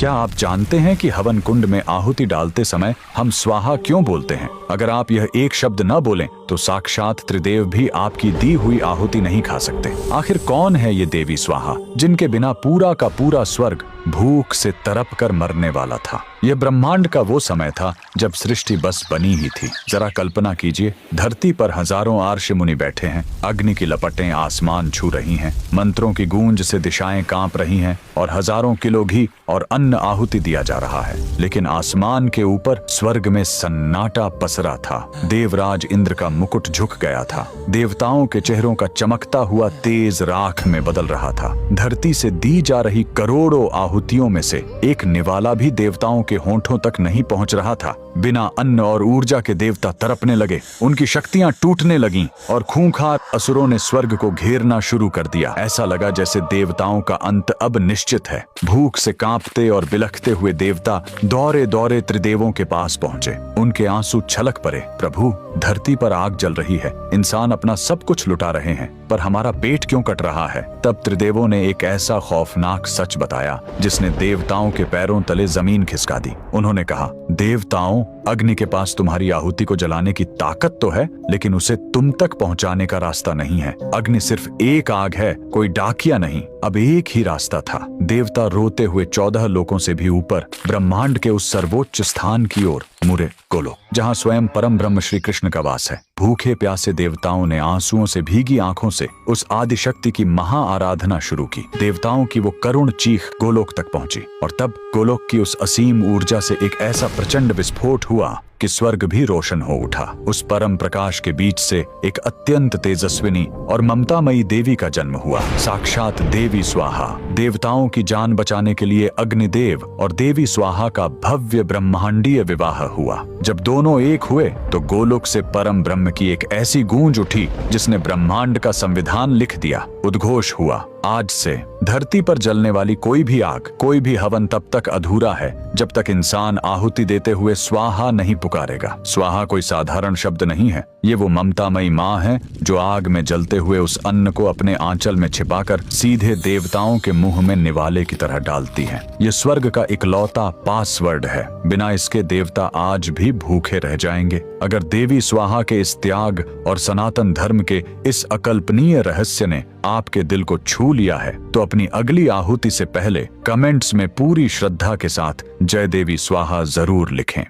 क्या आप जानते हैं कि हवन कुंड में आहुति डालते समय हम स्वाहा क्यों बोलते हैं? अगर आप यह एक शब्द न बोलें तो साक्षात त्रिदेव भी आपकी दी हुई आहुति नहीं खा सकते। आखिर कौन है ये देवी स्वाहा, जिनके बिना पूरा का पूरा स्वर्ग भूख से तड़प कर मरने वाला था? यह ब्रह्मांड का वो समय था जब सृष्टि बस बनी ही थी। जरा कल्पना कीजिए, धरती पर हजारों आर्ष मुनि बैठे हैं, अग्नि की लपटें आसमान छू रही हैं, मंत्रों की गूंज से दिशाएं कांप रही हैं और हजारों किलो घी और अन्न आहुति दिया जा रहा है। लेकिन आसमान के ऊपर स्वर्ग में सन्नाटा पसरा था। देवराज इंद्र का मुकुट झुक गया था। देवताओं के चेहरों का चमकता हुआ तेज राख में बदल रहा था। धरती से दी जा रही करोड़ों आहुतियों में से एक निवाला भी देवताओं के होंठों तक नहीं पहुंच रहा था। बिना अन्न और ऊर्जा के देवता तड़पने लगे, उनकी शक्तियां टूटने लगीं और खूंखार असुरों ने स्वर्ग को घेरना शुरू कर दिया। ऐसा लगा जैसे देवताओं का अंत अब निश्चित है। भूख से कांपते और बिलखते हुए देवता दौड़े दौड़े त्रिदेवों के पास पहुंचे। उनके आंसू छलक पड़े। प्रभु, धरती पर आग जल रही है, इंसान अपना सब कुछ लुटा रहे हैं, पर हमारा पेट क्यों कट रहा है? तब त्रिदेवों ने एक ऐसा खौफनाक सच बताया जिसने देवताओं के पैरों तले जमीन खिसका दी। उन्होंने कहा, देवताओं, अग्नि के पास तुम्हारी आहुति को जलाने की ताकत तो है, लेकिन उसे तुम तक पहुंचाने का रास्ता नहीं है। अग्नि सिर्फ एक आग है, कोई डाकिया नहीं। अब एक ही रास्ता था। देवता रोते हुए 14 लोकों से भी ऊपर ब्रह्मांड के उस सर्वोच्च स्थान की ओर मुड़े, गोलोक, जहां स्वयं परम ब्रह्म श्री कृष्ण का वास है। भूखे प्यासे देवताओं ने आंसुओं से भीगी आंखों से उस आदिशक्ति की महा आराधना शुरू की। देवताओं की वो करुण चीख गोलोक तक पहुंची और तब गोलोक की उस असीम ऊर्जा से एक ऐसा प्रचंड विस्फोट हुआ कि स्वर्ग भी रोशन हो उठा। उस परम प्रकाश के बीच से एक अत्यंत तेजस्विनी और ममतामयी देवी का जन्म हुआ, साक्षात देवी स्वाहा। देवताओं की जान बचाने के लिए अग्निदेव और देवी स्वाहा का भव्य ब्रह्मांडीय विवाह हुआ। जब दोनों एक हुए तो गोलोक से परम ब्रह्म की एक ऐसी गूंज उठी जिसने ब्रह्मांड का संविधान लिख दिया। उद्घोष हुआ, आज से धरती पर जलने वाली कोई भी आग, कोई भी हवन तब तक अधूरा है जब तक इंसान आहुति देते हुए स्वाहा नहीं पुकारेगा। स्वाहा कोई साधारण शब्द नहीं है, ये वो ममतामयी माँ है जो आग में जलते हुए उस अन्न को अपने आंचल में छिपाकर सीधे देवताओं के मुंह में निवाले की तरह डालती है। ये स्वर्ग का इकलौता पासवर्ड है। बिना इसके देवता आज भी भूखे रह जाएंगे। अगर देवी स्वाहा के इस त्याग और सनातन धर्म के इस अकल्पनीय रहस्य ने आपके दिल को छू लिया है तो अपनी अगली आहुति से पहले कमेंट्स में पूरी श्रद्धा के साथ जय देवी स्वाहा जरूर लिखें।